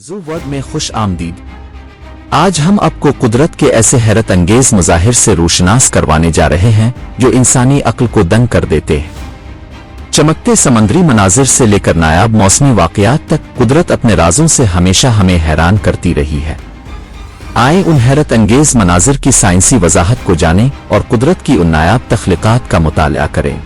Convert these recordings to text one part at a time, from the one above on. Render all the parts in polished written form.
Zoo world में खुश आमदीद। आज हम आपको कुदरत के ऐसे हैरत अंगेज मज़ाहिर से रोशनास करवाने जा रहे हैं जो इंसानी अक्ल को दंग कर देते हैं। चमकते समंदरी मनाजिर से लेकर नायाब मौसमी वाक़यात तक कुदरत अपने राजों से हमेशा हमें हैरान करती रही है। आए उन हैरत अंगेज मनाजिर की साइंसी वजाहत को जानें और कुदरत की उन नायाब तख्लीक़ात का मुताला करें।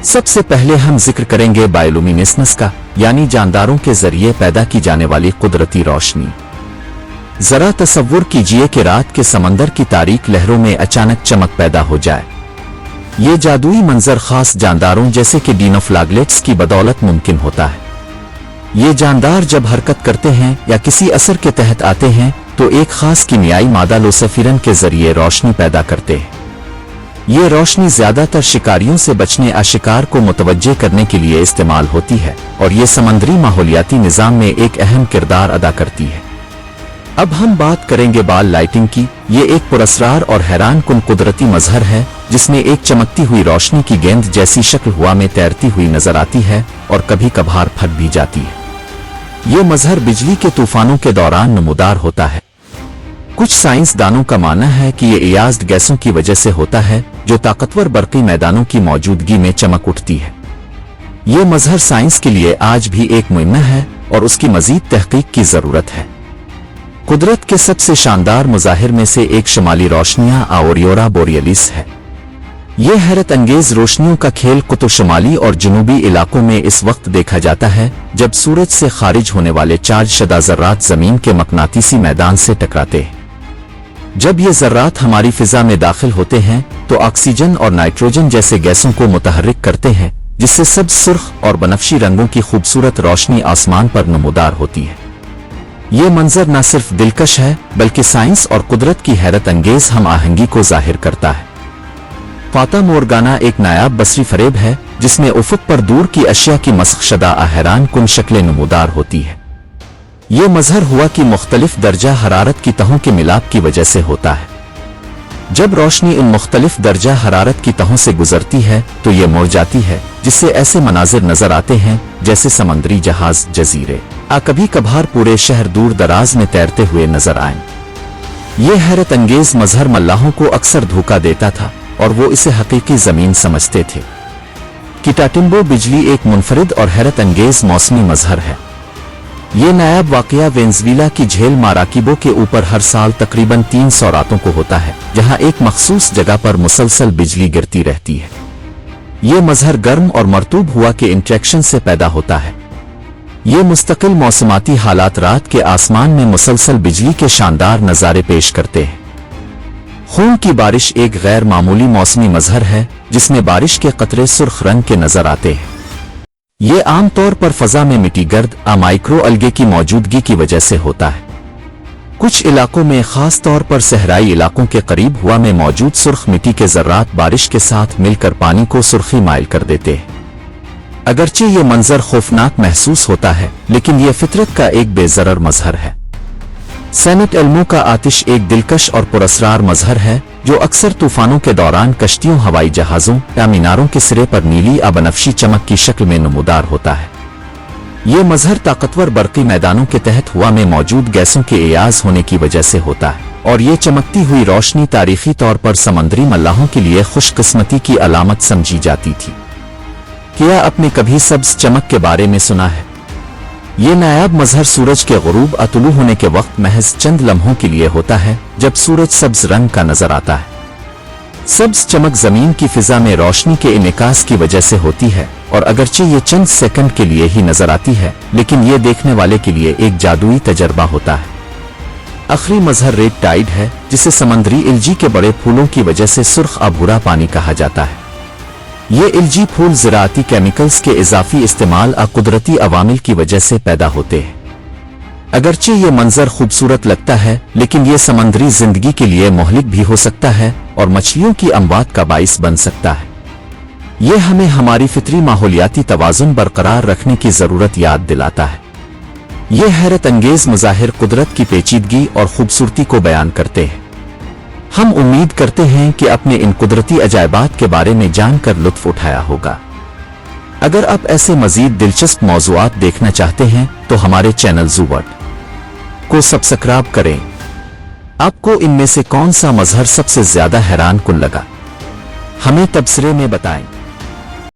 सबसे पहले हम जिक्र करेंगे बायोलुमिनेसेंस का, यानी जानदारों के जरिए पैदा की जाने वाली कुदरती रोशनी। जरा तसव्वुर कीजिए कि रात के समंदर की तारीक लहरों में अचानक चमक पैदा हो जाए। ये जादुई मंजर खास जानदारों जैसे कि डीनोफ्लैगलेट्स की बदौलत मुमकिन होता है। ये जानदार जब हरकत करते हैं या किसी असर के तहत आते हैं तो एक खास कीमियाई मादा लुसिफेरन के जरिए रोशनी पैदा करते हैं। ये रोशनी ज्यादातर शिकारियों से बचने या शिकार को मुतवज्जे करने के लिए इस्तेमाल होती है और ये समंदरी माहौलियाती निज़ाम में एक अहम किरदार अदा करती है। अब हम बात करेंगे बाल लाइटिंग की। ये एक पुरस्रार और हैरान कुन कुदरती मजहर है जिसमें एक चमकती हुई रोशनी की गेंद जैसी शक्ल हवा में तैरती हुई नजर आती है और कभी कभार फट भी जाती है। ये मजहर बिजली के तूफानों के दौरान नमूदार होता है। कुछ साइंसदानों का मानना है कि ये इयाज्ड गैसों की वजह से होता है जो ताकतवर बरक़ी मैदानों की मौजूदगी में चमक उठती है। ये मजहर साइंस के लिए आज भी एक मुइम्मा है और उसकी मजीद तहकीक की जरूरत है। कुदरत के सबसे शानदार मज़ाहिर में से एक शुमाली रोशनियां ऑरोरा बोरियलिस है। ये हैरत अंगेज रोशनियों का खेल कुतुब शुमाली और जनूबी इलाकों में इस वक्त देखा जाता है जब सूरज से खारिज होने वाले चार्ज शदा ज़र्रात जमीन के मकनातीसी मैदान से टकराते हैं। जब ये ज़र्रात हमारी फिजा में दाखिल होते हैं तो ऑक्सीजन और नाइट्रोजन जैसे गैसों को मुतहर्रिक करते हैं, जिससे सब्ज, सुर्ख और बनफशी रंगों की खूबसूरत रोशनी आसमान पर नमूदार होती है। ये मंजर न सिर्फ दिलकश है बल्कि साइंस और कुदरत की हैरत अंगेज हम आहंगी को जाहिर करता है। फाता मोरगाना एक नायाब बसरी फरेब है जिसमें उफुक पर दूर की अशिया की मस्ख शदा हैरान कुन शक्लें नमूदार होती है। ये मजहर हुआ कि मुख्तलिफ दर्जा हरारत की तहों के मिलाप की वजह से होता है। जब रोशनी इन मुख्तलिफ दर्जा हरारत की तहों से गुजरती है तो ये मुड़ जाती है, जिससे ऐसे मनाजिर नजर आते हैं जैसे समंदरी जहाज, जजीरे कभी कभार पूरे शहर दूर दराज में तैरते हुए नजर आए। ये हैरत अंगेज मजहर मल्लाहों को अक्सर धोखा देता था और वो इसे हकीकी जमीन समझते थे। किटाटिम्बो बिजली एक मुनफरिद और हैरत अंगेज मौसमी मजहर है। ये नायाब वाकया वेनेज़ुएला की झील माराकीबो के ऊपर हर साल तकरीबन 300 रातों को होता है, जहां एक मखसूस जगह पर मुसलसल बिजली गिरती रहती है। ये मजहर गर्म और मरतूब हुआ के इंटरेक्शन से पैदा होता है। ये मुस्तकिल मौसमाती हालात रात के आसमान में मुसलसल बिजली के शानदार नज़ारे पेश करते हैं। खून की बारिश एक गैर मामूली मौसमी मजहर है जिसमें बारिश के कतरे सुर्ख रंग के नजर आते हैं। ये आमतौर पर फजा में मिट्टी गर्द माइक्रो अलगे की मौजूदगी की वजह से होता है। कुछ इलाकों में खास तौर पर सहराई इलाकों के करीब हवा में मौजूद सुर्ख मिट्टी के जर्रात बारिश के साथ मिलकर पानी को सुर्खी माइल कर देते हैं। अगरचे ये मंजर खौफनाक महसूस होता है लेकिन यह फितरत का एक बेजरर मजहर है। सैनट एल्मो का आतिश एक दिलकश और पुरस्रार मजहर है जो अक्सर तूफानों के दौरान कश्तियों, हवाई जहाजों या मीनारों के सिरे पर नीली या बनफशी चमक की शक्ल में नमूदार होता है। ये मजहर ताकतवर बरक़ी मैदानों के तहत हवा में मौजूद गैसों के इयाज होने की वजह से होता है और ये चमकती हुई रोशनी तारीखी तौर पर समंदरी मल्लाहों के लिए खुशकिस्मती की अलामत समझी जाती थी। क्या आपने कभी सब्ज चमक के बारे में सुना है? ये नायाब मजहर सूरज के गुरूब अतुलू होने के वक्त महज चंद लम्हों के लिए होता है जब सूरज सब्ज रंग का नजर आता है। सब्ज चमक जमीन की फिजा में रोशनी के इन्कास की वजह से होती है और अगरचे ये चंद सेकंड के लिए ही नजर आती है लेकिन ये देखने वाले के लिए एक जादुई तजर्बा होता है। आखिरी मजहर रेड टाइड है जिसे समंदरी इल्जी के बड़े फूलों की वजह से सुर्ख भूरा पानी कहा जाता है। ये इल्जी फूल ज़राअती केमिकल्स के इजाफी इस्तेमाल कुदरती अवामिल की वजह से पैदा होते हैं। अगरचे ये मंजर खूबसूरत लगता है लेकिन ये समंदरी जिंदगी के लिए मोहलिक भी हो सकता है और मछलियों की अमवात का बाइस बन सकता है। ये हमें हमारी फितरी माहौलियाती तवाज़ुन बरकरार रखने की ज़रूरत याद दिलाता है। ये हैरत अंगेज मज़ाहिर कुदरत की पेचीदगी और खूबसूरती को बयान करते हैं। हम उम्मीद करते हैं कि अपने इन कुदरती अजायबात के बारे में जानकर लुत्फ उठाया होगा। अगर आप ऐसे मजीद दिलचस्प मौज़ूआत देखना चाहते हैं तो हमारे चैनल ज़ू वर्ल्ड को सब्सक्राइब करें। आपको इनमें से कौन सा मजहर सबसे ज्यादा हैरान कुन लगा, हमें तबसरे में बताएं।